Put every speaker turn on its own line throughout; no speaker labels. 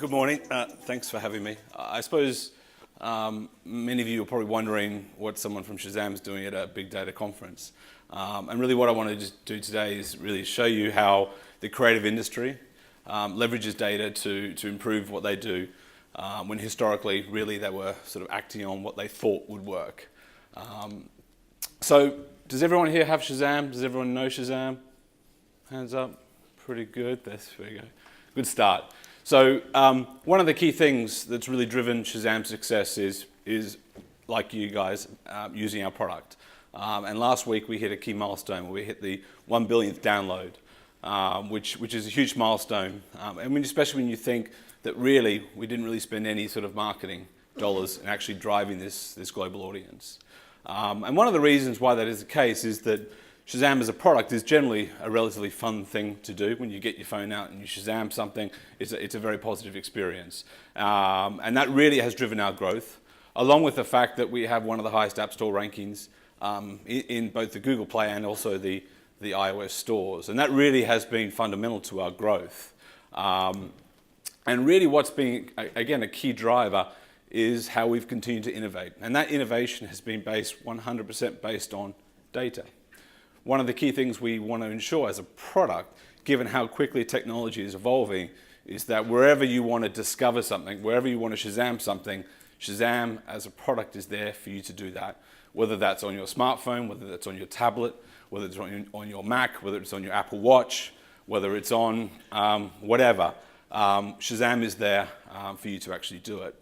Good morning. Thanks for having me. I suppose many of you are probably wondering what someone from Shazam is doing at a big data conference. And really what I want to just do today is really show you how the creative industry leverages data to improve what they do when historically really they were sort of acting on what they thought would work. So does everyone here have Shazam? Does everyone know Shazam? Hands up. Pretty good. There we go. Good start. So one of the key things that's really driven Shazam's success is like you guys using our product. And last week we hit a key milestone where we hit the 1 billionth download, which is a huge milestone. And especially when you think that really we didn't really spend any sort of marketing dollars in actually driving this global audience. And one of the reasons why that is the case is that Shazam as a product is generally a relatively fun thing to do. When you get your phone out and you Shazam something, it's a very positive experience. And that really has driven our growth, along with the fact that we have one of the highest App Store rankings in both the Google Play and also the iOS stores. And that really has been fundamental to our growth. And really what's been, again, a key driver is how we've continued to innovate. And that innovation has been based 100% based on data. One of the key things we want to ensure as a product, given how quickly technology is evolving, is that wherever you want to discover something, wherever you want to Shazam something, Shazam as a product is there for you to do that. Whether that's on your smartphone, whether that's on your tablet, whether it's on your Mac, whether it's on your Apple Watch, whether it's on whatever, Shazam is there for you to actually do it.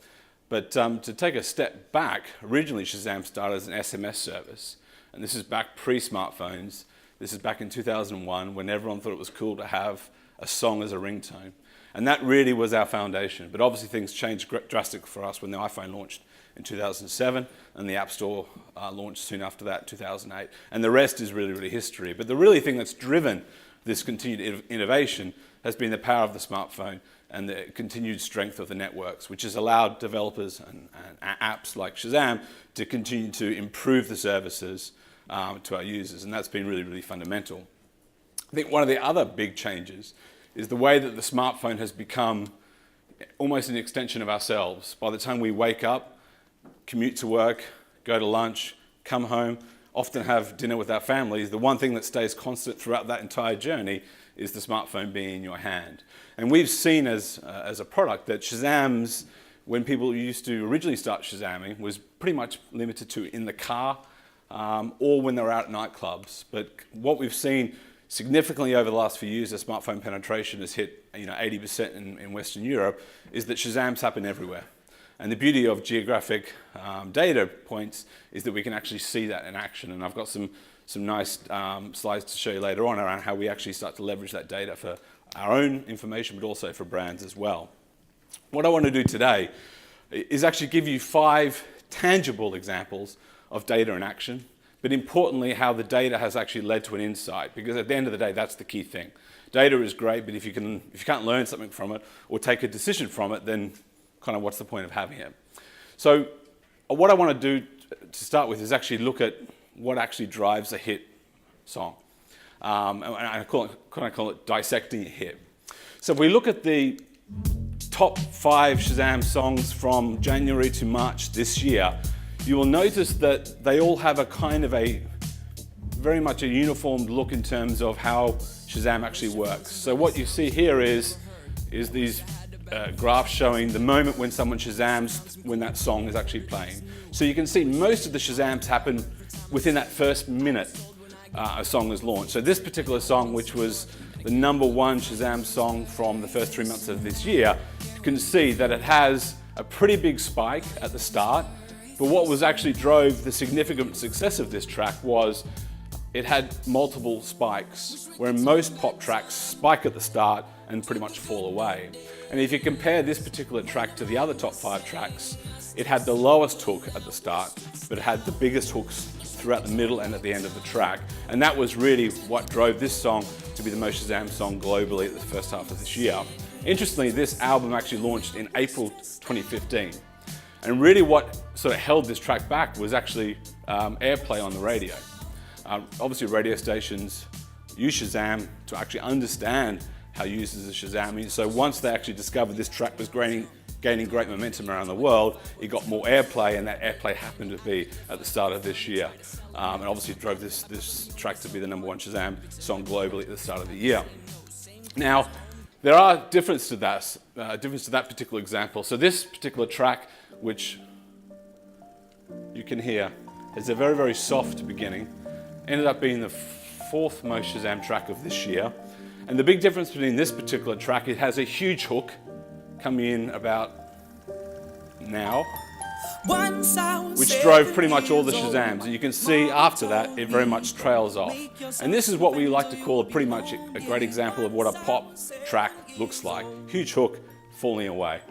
But to take a step back, originally Shazam started as an SMS service. And this is back pre-smartphones. This is back in 2001 when everyone thought it was cool to have a song as a ringtone. And that really was our foundation. But obviously things changed drastically for us when the iPhone launched in 2007 and the App Store launched soon after that, 2008. And the rest is really, really history. But the really thing that's driven this continued innovation has been the power of the smartphone and the continued strength of the networks, which has allowed developers and apps like Shazam to continue to improve the services to our users, and that's been really, really fundamental. I think one of the other big changes is the way that the smartphone has become almost an extension of ourselves. By the time we wake up, commute to work, go to lunch, come home, often have dinner with our families, the one thing that stays constant throughout that entire journey is the smartphone being in your hand. And we've seen as a product that Shazams, when people used to originally start Shazamming, was pretty much limited to in the car or when they're out at nightclubs. But what we've seen significantly over the last few years as smartphone penetration has hit 80% in Western Europe, is that Shazams happen everywhere. And the beauty of geographic data points is that we can actually see that in action. And I've got some nice slides to show you later on around how we actually start to leverage that data for our own information, but also for brands as well. What I want to do today is actually give you 5 tangible examples of data in action, but importantly, how the data has actually led to an insight, because at the end of the day, that's the key thing. Data is great, but if you can't learn something from it or take a decision from it, then kind of what's the point of having it? So what I want to do to start with is actually look at what actually drives a hit song. And I call it dissecting a hit. So if we look at the top 5 Shazam songs from January to March this year, you will notice that they all have a kind of very much a uniform look in terms of how Shazam actually works. So what you see here is these graphs showing the moment when someone Shazams when that song is actually playing. So you can see most of the Shazams happen within that first minute a song is launched. So this particular song, which was the #1 Shazam song from the first 3 months of this year, you can see that it has a pretty big spike at the start. But what was actually drove the significant success of this track was it had multiple spikes, where most pop tracks spike at the start and pretty much fall away. And if you compare this particular track to the other top 5 tracks, it had the lowest hook at the start, but it had the biggest hooks throughout the middle and at the end of the track. And that was really what drove this song to be the most Shazam song globally at the first half of this year. Interestingly, this album actually launched in April 2015. And really what sort of held this track back was actually airplay on the radio. Obviously radio stations use Shazam to actually understand how users are Shazaming. So once they actually discovered this track was gaining great momentum around the world, it got more airplay, and that airplay happened to be at the start of this year. And obviously drove this track to be the #1 Shazam song globally at the start of the year. Now, there are differences to that particular example. So this particular track, which you can hear, has a very, very soft beginning, ended up being the 4th most Shazam track of this year. And the big difference between this particular track, it has a huge hook coming in about now, which drove pretty much all the Shazams. And you can see after that, it very much trails off. And this is what we like to call pretty much a great example of what a pop track looks like. Huge hook falling away.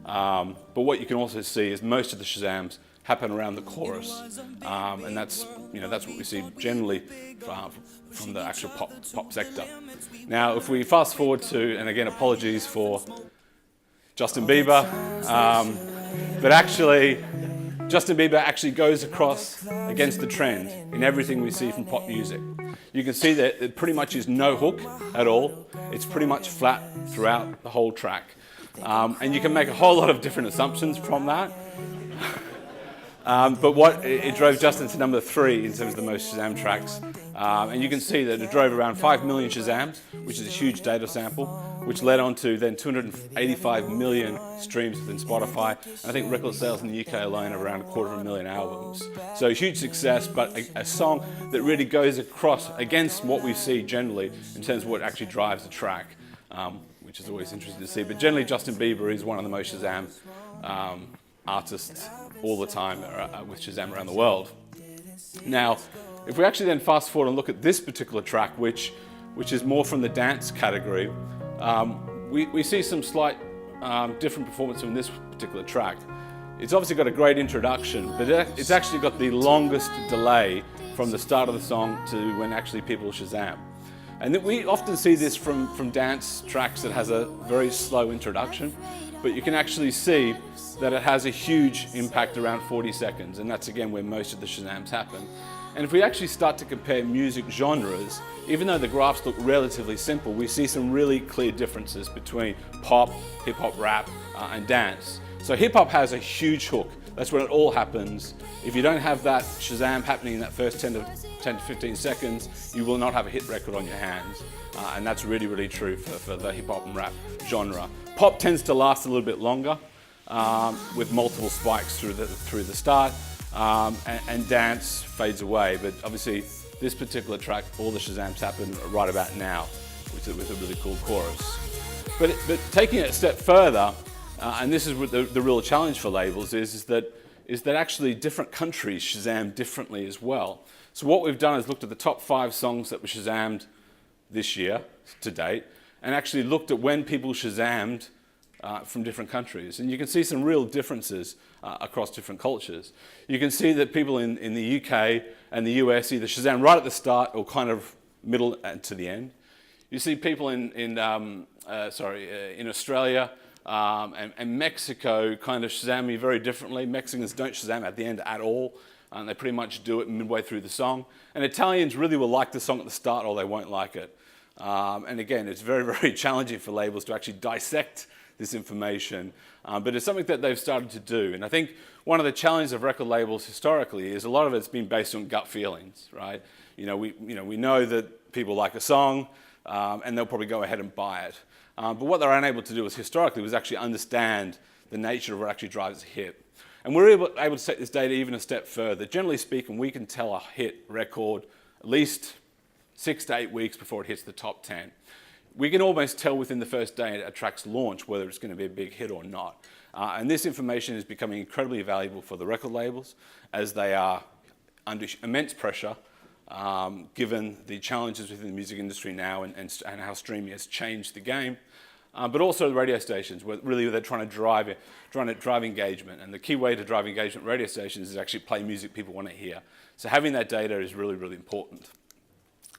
But what you can also see is most of the Shazams happen around the chorus. And that's what we see generally from the actual pop sector. Now, if we fast forward to, and again, apologies for Justin Bieber, but actually, Justin Bieber actually goes across against the trend in everything we see from pop music. You can see that it pretty much is no hook at all. It's pretty much flat throughout the whole track. And you can make a whole lot of different assumptions from that. But it drove Justin to #3 in terms of the most Shazam tracks. And you can see that it drove around 5 million Shazams, which is a huge data sample, which led on to then 285 million streams within Spotify. And I think record sales in the UK alone are around 250,000 albums. So a huge success, but a song that really goes across against what we see generally in terms of what actually drives the track, which is always interesting to see. But generally, Justin Bieber is one of the most Shazam artists all the time with Shazam around the world. Now, if we actually then fast forward and look at this particular track, which is more from the dance category, we see some slight different performance from this particular track. It's obviously got a great introduction, but it's actually got the longest delay from the start of the song to when actually people Shazam. And we often see this from dance tracks that has a very slow introduction, but you can actually see that it has a huge impact around 40 seconds, and that's again where most of the Shazams happen. And if we actually start to compare music genres, even though the graphs look relatively simple, we see some really clear differences between pop, hip-hop, rap, and dance. So hip-hop has a huge hook. That's where it all happens. If you don't have that Shazam happening in that first 10 to 15 seconds, you will not have a hit record on your hands. And that's really, really true for the hip-hop and rap genre. Pop tends to last a little bit longer, with multiple spikes through the start, and dance fades away. But obviously, this particular track, all the Shazams happen right about now, with a really cool chorus. But taking it a step further, and this is what the real challenge for labels is that actually different countries Shazam differently as well. So what we've done is looked at the top 5 songs that were Shazammed this year to date, and actually looked at when people Shazammed from different countries. And you can see some real differences across different cultures. You can see that people in the UK and the US either Shazam right at the start or kind of middle to the end. You see people in Australia and Mexico kind of Shazam very differently. Mexicans don't Shazam at the end at all. And they pretty much do it midway through the song. And Italians really will like the song at the start or they won't like it. And again, it's very, very challenging for labels to actually dissect this information. But it's something that they've started to do. And I think one of the challenges of record labels historically is a lot of it's been based on gut feelings, right? We know that people like a song and they'll probably go ahead and buy it. But what they're unable to do historically was actually understand the nature of what actually drives a hit. And we're able to take this data even a step further. Generally speaking, we can tell a hit record at least 6 to 8 weeks before it hits the top 10. We can almost tell within the first day a track's launch whether it's going to be a big hit or not. And this information is becoming incredibly valuable for the record labels as they are under immense pressure given the challenges within the music industry now and how streaming has changed the game. But also the radio stations, where really they're trying to drive engagement. And the key way to drive engagement with radio stations is actually play music people want to hear. So having that data is really, really important.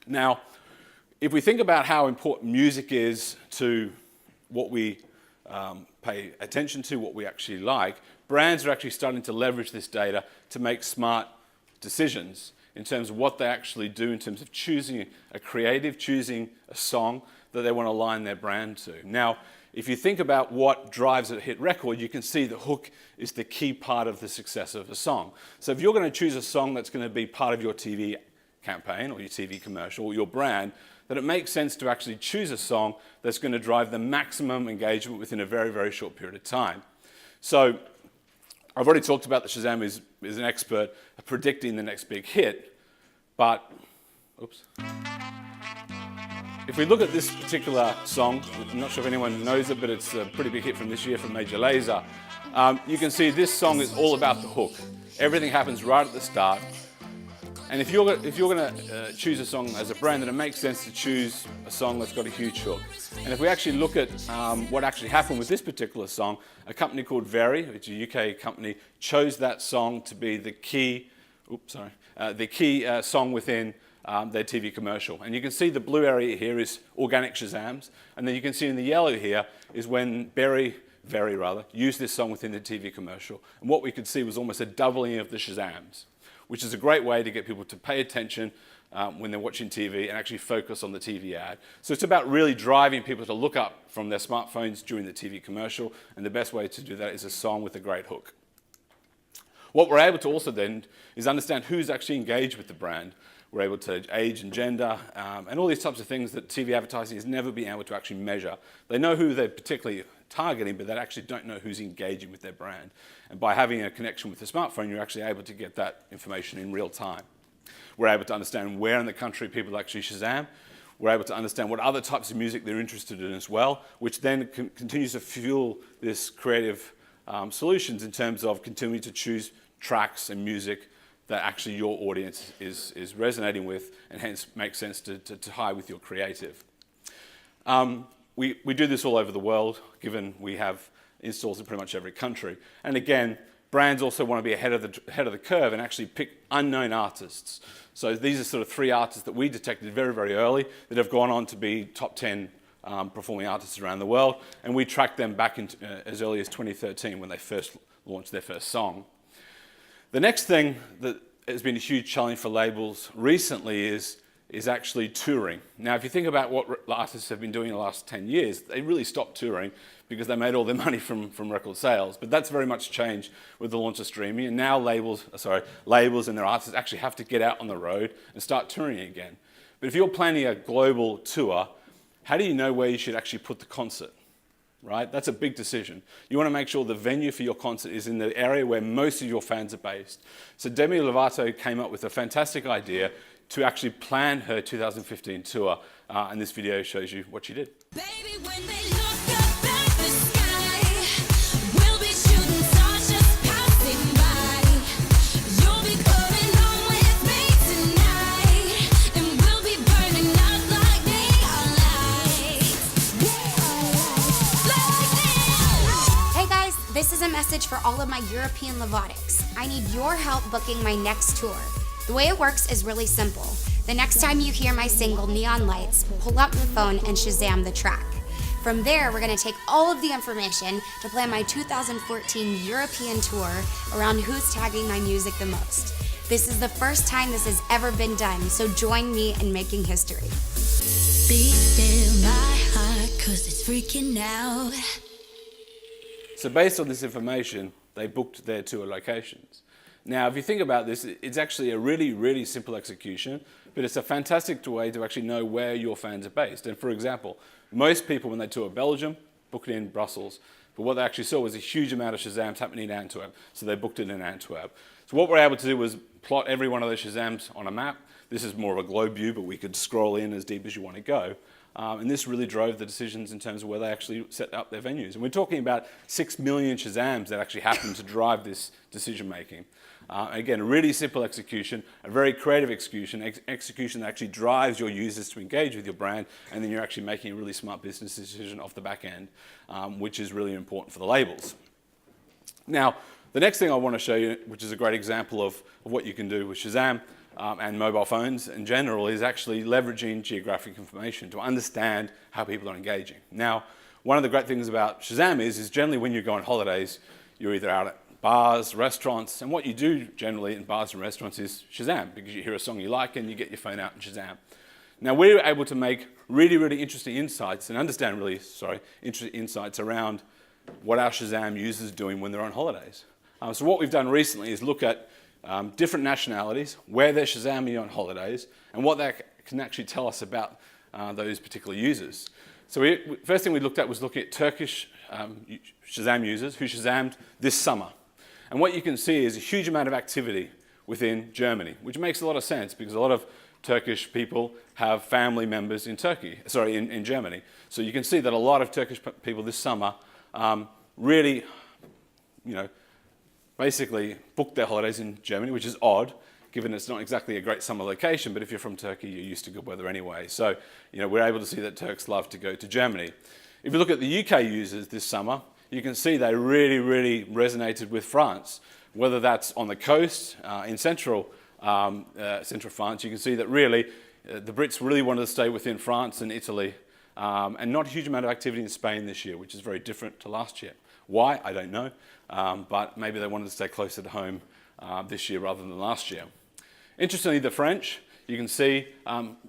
Now, if we think about how important music is to what we pay attention to, what we actually like, brands are actually starting to leverage this data to make smart decisions in terms of what they actually do in terms of choosing a creative, choosing a song that they want to align their brand to. Now, if you think about what drives a hit record, you can see the hook is the key part of the success of a song. So if you're going to choose a song that's going to be part of your TV campaign or your TV commercial or your brand, then it makes sense to actually choose a song that's going to drive the maximum engagement within a very, very short period of time. So I've already talked about that Shazam is an expert at predicting the next big hit, but, oops. If we look at this particular song, I'm not sure if anyone knows it, but it's a pretty big hit from this year from Major Lazer. You can see this song is all about the hook. Everything happens right at the start. And if you're going to choose a song as a brand, then it makes sense to choose a song that's got a huge hook. And if we actually look at what actually happened with this particular song, a company called Very, which is a UK company, chose that song to be the key song within their TV commercial. And you can see the blue area here is organic Shazams, and then you can see in the yellow here is when Very used this song within the TV commercial. And what we could see was almost a doubling of the Shazams, which is a great way to get people to pay attention when they're watching TV and actually focus on the TV ad. So it's about really driving people to look up from their smartphones during the TV commercial, and the best way to do that is a song with a great hook. What we're able to also then is understand who's actually engaged with the brand. We're able to age and gender and all these types of things that TV advertising has never been able to actually measure. They know who they're particularly targeting, but they actually don't know who's engaging with their brand. And by having a connection with the smartphone, you're actually able to get that information in real time. We're able to understand where in the country people actually Shazam. We're able to understand what other types of music they're interested in as well, which then continues to fuel this creative solutions in terms of continuing to choose tracks and music that actually your audience is resonating with, and hence makes sense to tie with your creative. We do this all over the world, given we have installs in pretty much every country. And again, brands also want to be ahead of the curve and actually pick unknown artists. So these are sort of 3 artists that we detected very, very early that have gone on to be top 10 performing artists around the world, and we tracked them back as early as 2013 when they first launched their first song. The next thing that has been a huge challenge for labels recently is actually touring. Now, if you think about what artists have been doing in the last 10 years, they really stopped touring because they made all their money from record sales. But that's very much changed with the launch of streaming, and now labels and their artists actually have to get out on the road and start touring again. But if you're planning a global tour, how do you know where you should actually put the concert? Right? That's a big decision. You want to make sure the venue for your concert is in the area where most of your fans are based. So Demi Lovato came up with a fantastic idea to actually plan her 2015 tour, and this video shows you what she did.
Baby, when they look up at the sky, we'll be shooting stars just passing by. You'll be coming home with me tonight, and we'll be burning up like neon lights.
Hey guys, this is a message for all of my European Levotics. I need your help booking my next tour. The way it works is really simple. The next time you hear my single Neon Lights, pull up the phone and Shazam the track. From there, we're gonna take all of the information to plan my 2014 European tour around who's tagging my music the most. This is the first time this has ever been done, so join me in making history.
Be still my heart, 'cause it's freaking out.
So based on this information, they booked their tour locations. Now, if you think about this, it's actually a really, really simple execution, but it's a fantastic way to actually know where your fans are based. And for example, most people, when they tour Belgium, book it in Brussels. But what they actually saw was a huge amount of Shazams happening in Antwerp, so they booked it in Antwerp. So what we're able to do was plot every one of those Shazams on a map. This is more of a globe view, but we could scroll in as deep as you want to go. And this really drove the decisions in terms of where they actually set up their venues. And we're talking about 6 million Shazams that actually happened to drive this decision making. Again, a really simple execution, a very creative execution that actually drives your users to engage with your brand, and then you're actually making a really smart business decision off the back end, which is really important for the labels. Now, the next thing I want to show you, which is a great example of what you can do with Shazam and mobile phones in general, is actually leveraging geographic information to understand how people are engaging. Now, one of the great things about Shazam is generally when you go on holidays, you're either out at bars, restaurants, and what you do generally in bars and restaurants is Shazam, because you hear a song you like and you get your phone out and Shazam. Now we were able to make really interesting insights and understand interesting insights around what our Shazam users are doing when they're on holidays. So what we've done recently is look at different nationalities, where they're Shazamming on holidays, and what that can actually tell us about those particular users. So first thing we looked at was looking at Turkish Shazam users who Shazammed this summer. And what you can see is a huge amount of activity within Germany, which makes a lot of sense because a lot of Turkish people have family members in in Germany. So you can see that a lot of Turkish people this summer really, basically booked their holidays in Germany, which is odd, given it's not exactly a great summer location, but if you're from Turkey, you're used to good weather anyway. So, we're able to see that Turks love to go to Germany. If you look at the UK users this summer, you can see they really resonated with France. Whether that's on the coast, in central France, you can see that really the Brits really wanted to stay within France and Italy, and not a huge amount of activity in Spain this year, which is very different to last year. Why? I don't know, but maybe they wanted to stay closer to home this year rather than last year. Interestingly, the French, you can see,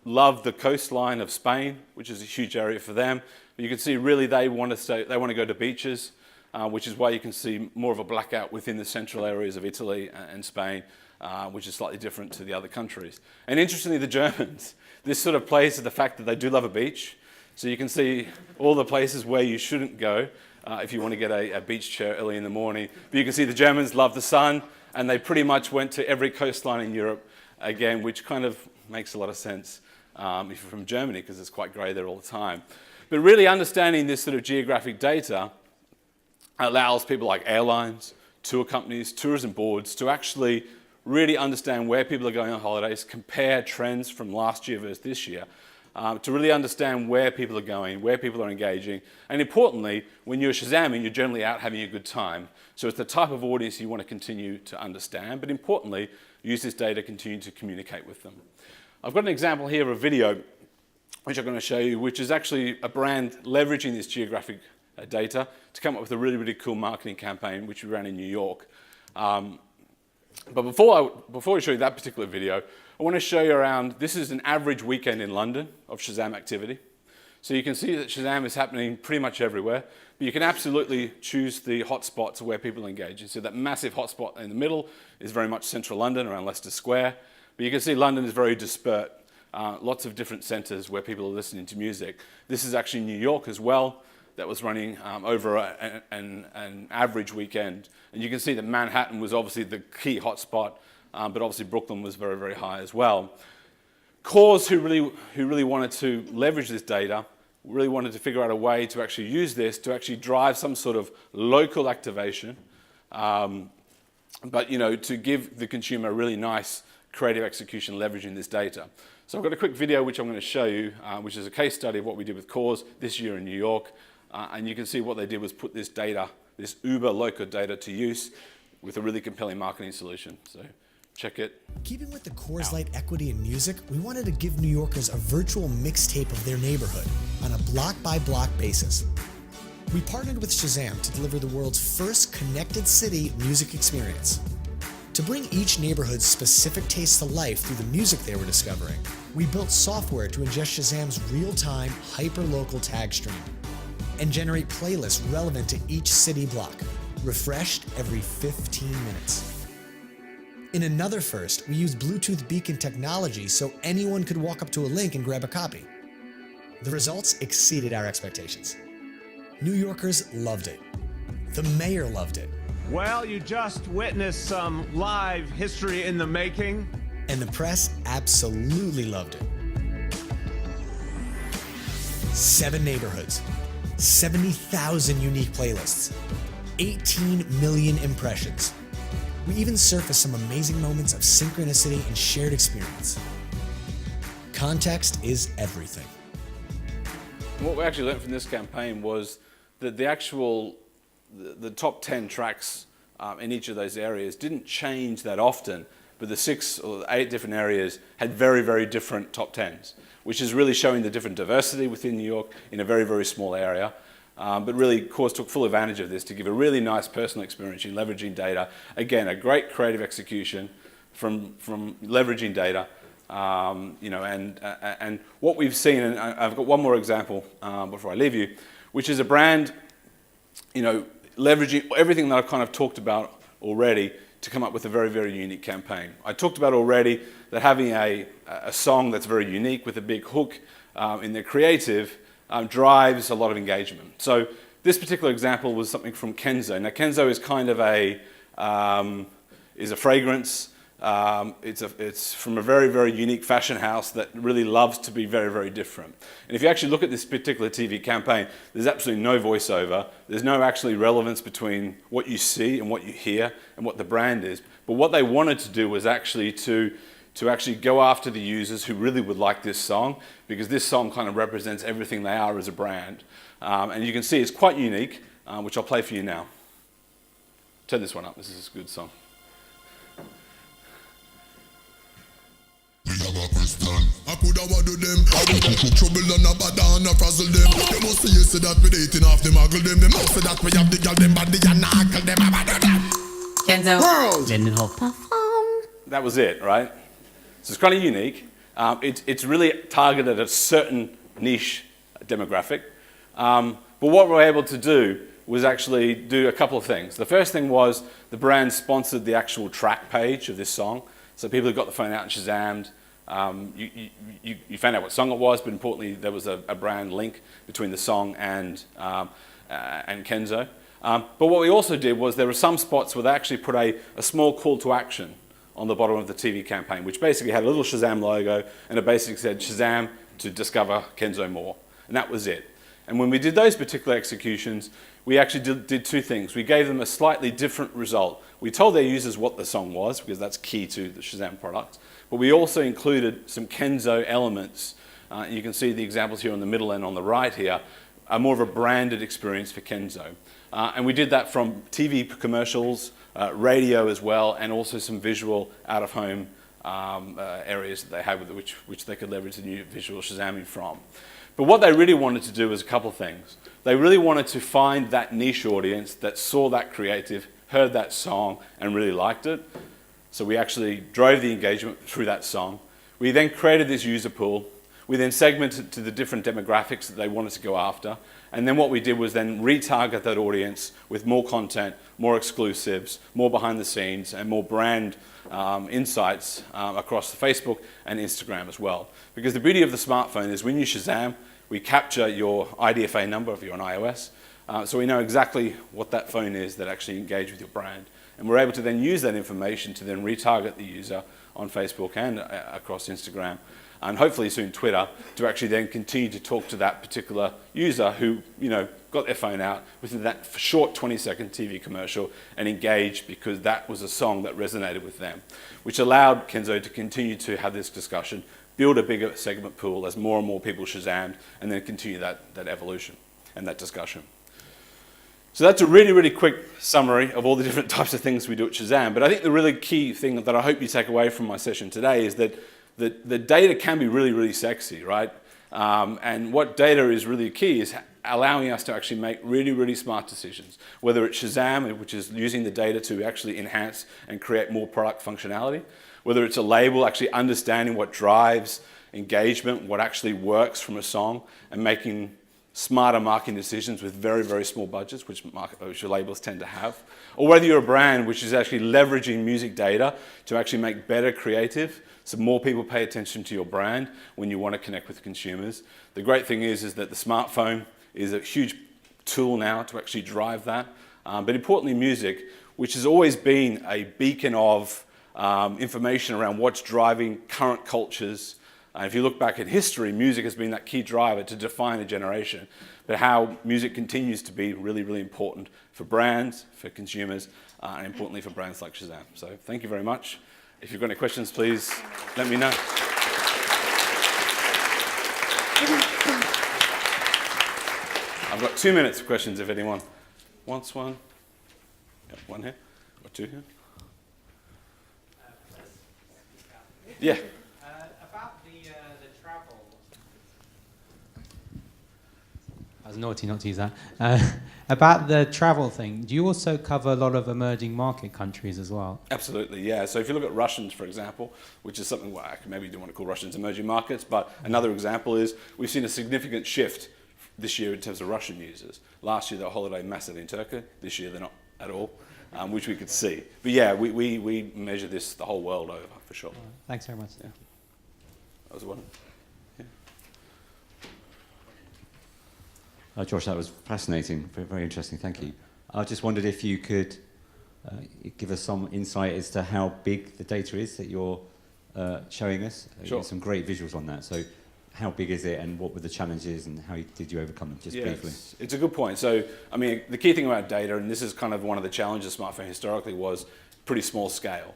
love the coastline of Spain, which is a huge area for them. But you can see really they want to go to beaches, which is why you can see more of a blackout within the central areas of Italy and Spain, which is slightly different to the other countries. And interestingly, the Germans, this sort of plays to the fact that they do love a beach. So you can see all the places where you shouldn't go if you want to get a beach chair early in the morning. But you can see the Germans love the sun, and they pretty much went to every coastline in Europe again, which kind of makes a lot of sense if you're from Germany, because it's quite grey there all the time. But really understanding this sort of geographic data allows people like airlines, tour companies, tourism boards to actually really understand where people are going on holidays, compare trends from last year versus this year, to really understand where people are going, where people are engaging. And importantly, when you're Shazamming, you're generally out having a good time. So it's the type of audience you want to continue to understand, but importantly, use this data to continue to communicate with them. I've got an example here of a video which I'm going to show you, which is actually a brand leveraging this geographic data to come up with a really cool marketing campaign, which we ran in New York. But before I show you that particular video, I want to show you around, this is an average weekend in London of Shazam activity. So you can see that Shazam is happening pretty much everywhere, but you can absolutely choose the hotspots where people engage. You see that massive hotspot in the middle is very much central London, around Leicester Square, but you can see London is very dispersed. Lots of different centres where people are listening to music. This is actually New York as well, that was running over an average weekend. And you can see that Manhattan was obviously the key hotspot, but obviously Brooklyn was very high as well. Cause, who really wanted to leverage this data, really wanted to figure out a way to actually use this to actually drive some sort of local activation, but to give the consumer a really nice creative execution leveraging this data. So I've got a quick video which I'm going to show you, which is a case study of what we did with Cause this year in New York. And you can see what they did was put this data, this uber local data, to use with a really compelling marketing solution. So check it.
Keeping with the Coors Light equity in music, we wanted to give New Yorkers a virtual mixtape of their neighborhood on a block-by-block basis. We partnered with Shazam to deliver the world's first connected city music experience. To bring each neighborhood's specific taste to life through the music they were discovering, we built software to ingest Shazam's real-time, hyper-local tag stream and generate playlists relevant to each city block, refreshed every 15 minutes. In another first, we used Bluetooth beacon technology so anyone could walk up to a link and grab a copy. The results exceeded our expectations. New Yorkers loved it. The mayor loved it.
Well, you just witnessed some live history in the making.
And the press absolutely loved it. 7 neighborhoods, 70,000 unique playlists, 18 million impressions. We even surfaced some amazing moments of synchronicity and shared experience. Context is everything.
What we actually learned from this campaign was that the top 10 tracks in each of those areas didn't change that often, but the 6 or 8 different areas had very different top 10s, which is really showing the different diversity within New York in a very small area. but really, of course, took full advantage of this to give a really nice personal experience in leveraging data. Again, a great creative execution from leveraging data. And what we've seen, and I've got one more example before I leave you, which is a brand, leveraging everything that I've kind of talked about already to come up with a very, very unique campaign. I talked about already that having a song that's very unique with a big hook in their creative drives a lot of engagement. So this particular example was something from Kenzo. Now Kenzo is kind of a fragrance. It's from a very, very unique fashion house that really loves to be very, very different. And if you actually look at this particular TV campaign, there's absolutely no voiceover. There's no actually relevance between what you see and what you hear and what the brand is. But what they wanted to do was actually to actually go after the users who really would like this song, because this song kind of represents everything they are as a brand. And you can see it's quite unique, which I'll play for you now. Turn this one up. This is a good song.
Me have a question. I coulda what do them. I would cook trouble and a bad and a frazzle them. They must say you say that we dating off them, muggle them. They must say that we have the girl them body and knuckle them. I do them.
Kenzo.
World.
That was it, right? So it's kind of unique. It's really targeted at a certain niche demographic. But what we were able to do was actually do a couple of things. The first thing was the brand sponsored the actual track page of this song. So people who got the phone out and Shazammed, you found out what song it was, but importantly, there was a brand link between the song and Kenzo. But what we also did was there were some spots where they actually put a small call to action on the bottom of the TV campaign, which basically had a little Shazam logo, and it basically said Shazam to discover Kenzo more. And that was it. And when we did those particular executions, we actually did two things. We gave them a slightly different result. We told their users what the song was, because that's key to the Shazam product. But we also included some Kenzo elements. You can see the examples here on the middle and on the right here are more of a branded experience for Kenzo. And we did that from TV commercials, radio as well, and also some visual out-of-home areas that they had, which they could leverage the new visual Shazamming from. But what they really wanted to do was a couple of things. They really wanted to find that niche audience that saw that creative, heard that song, and really liked it. So we actually drove the engagement through that song. We then created this user pool. We then segmented to the different demographics that they wanted to go after. And then what we did was then retarget that audience with more content, more exclusives, more behind the scenes, and more brand insights across the Facebook and Instagram as well. Because the beauty of the smartphone is when you Shazam, we capture your IDFA number if you're on iOS. So we know exactly what that phone is that actually engaged with your brand. And we're able to then use that information to then retarget the user on Facebook and across Instagram, and hopefully soon Twitter, to actually then continue to talk to that particular user who, got their phone out within that short 20-second TV commercial and engaged because that was a song that resonated with them, which allowed Kenzo to continue to have this discussion, build a bigger segment pool as more and more people Shazammed, and then continue that evolution and that discussion. So that's a really, really quick summary of all the different types of things we do at Shazam. But I think the really key thing that I hope you take away from my session today is that the data can be really, really sexy, right? And what data is really key is allowing us to actually make really, really smart decisions. Whether it's Shazam, which is using the data to actually enhance and create more product functionality. Whether it's a label actually understanding what drives engagement, what actually works from a song, and making smarter marketing decisions with very, very small budgets, which your labels tend to have. Or whether you're a brand which is actually leveraging music data to actually make better creative, so more people pay attention to your brand when you want to connect with consumers. The great thing is that the smartphone is a huge tool now to actually drive that. But importantly, music, which has always been a beacon of information around what's driving current cultures. If you look back at history, music has been that key driver to define a generation, but how music continues to be really, really important for brands, for consumers, and importantly for brands like Shazam. So thank you very much. If you've got any questions, please let me know. I've got 2 minutes for questions if anyone wants one. Yep, one here, or two here. Yeah.
About the travel.
was naughty not to use that. About the travel thing, do you also cover a lot of emerging market countries as well?
Absolutely, yeah. So if you look at Russians, for example, which is something well, maybe you don't want to call Russians emerging markets, but another example is we've seen a significant shift this year in terms of Russian users. Last year they were holidaying massively in Turkey. This year they're not at all, which we could see. But yeah, we measure this the whole world over, for sure.
Thanks very much.
Yeah. That was one.
Josh, that was fascinating, very interesting, thank you. I just wondered if you could give us some insight as to how big the data is that you're showing us.
Sure.
Some great visuals on that. So how big is it and what were the challenges and how did you overcome them, just briefly?
It's a good point. So, I mean, the key thing about data, and this is kind of one of the challenges of smartphone historically, was pretty small scale.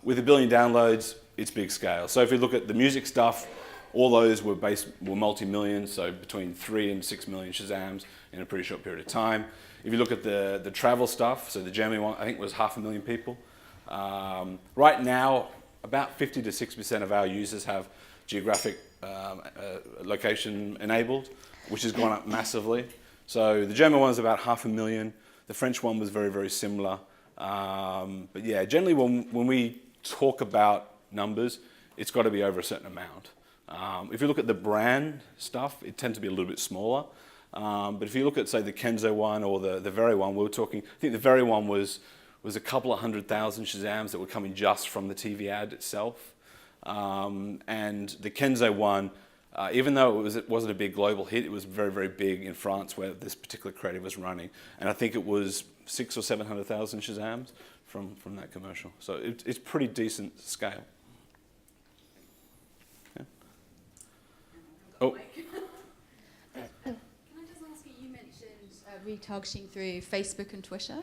With 1 billion downloads, it's big scale. So if you look at the music stuff, all those were multi-million, so between 3 and 6 million Shazams in a pretty short period of time. If you look at the travel stuff, so the Germany one, I think was 500,000 people. Right now, about 50 to 60% of our users have geographic location enabled, which has gone up massively. So the German one is about 500,000. The French one was very, very similar. But yeah, generally when we talk about numbers, it's got to be over a certain amount. If you look at the brand stuff, it tends to be a little bit smaller. But if you look at, say, the Kenzo one or the Very one, we were talking, I think the Very one was a couple of 100,000 Shazams that were coming just from the TV ad itself. And the Kenzo one, even though it wasn't a big global hit, it was very, very big in France where this particular creative was running. And I think it was 600,000 or 700,000 Shazams from that commercial. So it's pretty decent scale. Yeah. Oh.
Can I just ask you mentioned retargeting through Facebook and Twitter.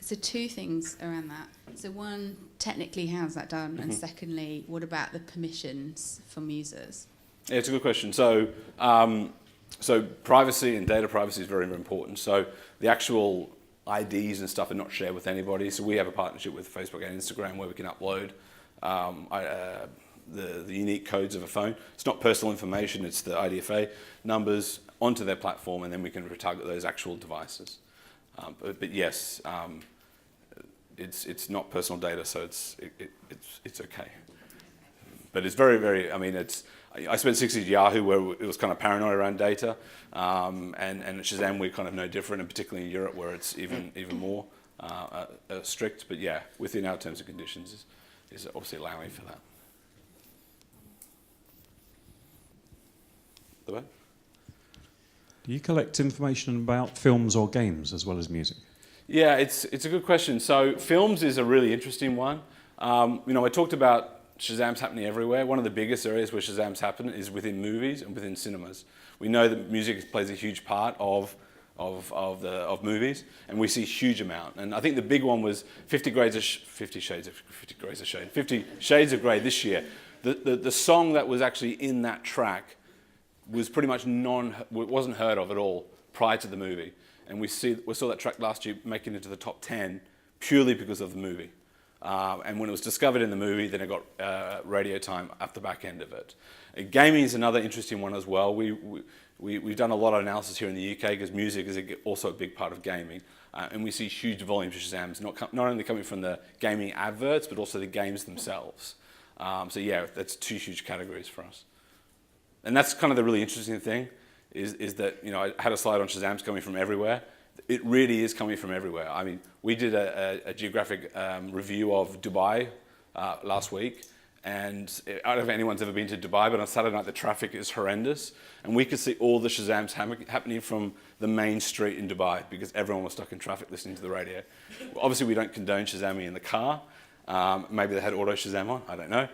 So two things around that. So one, technically, how's that done? And secondly, what about the permissions from users?
Yeah, it's a good question. So, so privacy and data privacy is very, very important. So the actual IDs and stuff are not shared with anybody. So we have a partnership with Facebook and Instagram where we can upload the unique codes of a phone. It's not personal information, it's the IDFA numbers onto their platform, and then we can retarget those actual devices. But yes, it's not personal data, so it's okay. But it's very, very, I mean, I spent 6 years at Yahoo where it was kind of paranoid around data, and at Shazam we're kind of no different, and particularly in Europe where it's even more strict. But yeah, within our terms and conditions is obviously allowing for that. The way?
Do you collect information about films or games as well as music?
Yeah, it's a good question. So films is a really interesting one. You know, I talked about Shazam's happening everywhere. One of the biggest areas where Shazam's happen is within movies and within cinemas. We know that music plays a huge part of movies, and we see a huge amount. And I think the big one was 50 Shades of Grey this year. The song that was actually in that track was pretty much wasn't heard of at all prior to the movie. And we saw that track last year making it to the top 10 purely because of the movie. And when it was discovered in the movie, then it got radio time at the back end of it. Gaming is another interesting one as well. We've done a lot of analysis here in the UK because music is also a big part of gaming. And we see huge volumes of Shazams, not only coming from the gaming adverts, but also the games themselves. So yeah, that's two huge categories for us. And that's kind of the really interesting thing, is that, you know, I had a slide on Shazams coming from everywhere. It really is coming from everywhere. I mean, we did a geographic review of Dubai last week, and I don't know if anyone's ever been to Dubai, but on Saturday night the traffic is horrendous, and we could see all the Shazams happening from the main street in Dubai because everyone was stuck in traffic listening to the radio. Obviously, we don't condone Shazamming in the car. Maybe they had auto Shazam on, I don't know.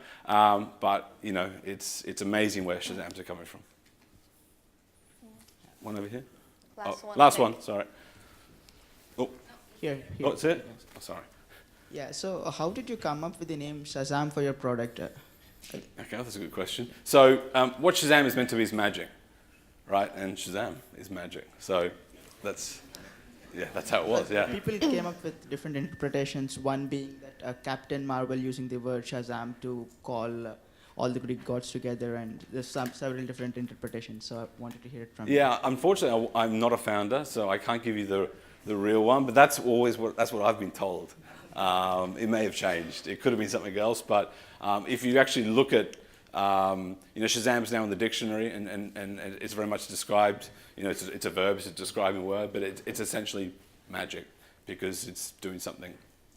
But, you know, it's amazing where Shazams are coming from. One over here? Last one, sorry. Oh.
Here.
Oh, that's it? Oh, sorry.
Yeah, so how did you come up with the name Shazam for your product?
Okay, that's a good question. So what Shazam is meant to be is magic, right? And Shazam is magic. So that's how it was, yeah.
People came up with different interpretations, one being that Captain Marvel using the word Shazam to call all the Greek gods together, and there's several different interpretations. So I wanted to hear it from you.
Yeah, unfortunately, I'm not a founder, so I can't give you the real one. But that's what I've been told. It may have changed. It could have been something else. But if you actually look at, Shazam's now in the dictionary, and it's very much described. It's a verb, it's a describing word, but it's essentially magic because it's doing something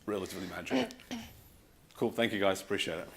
relatively magic. Cool. Thank you guys. Appreciate it.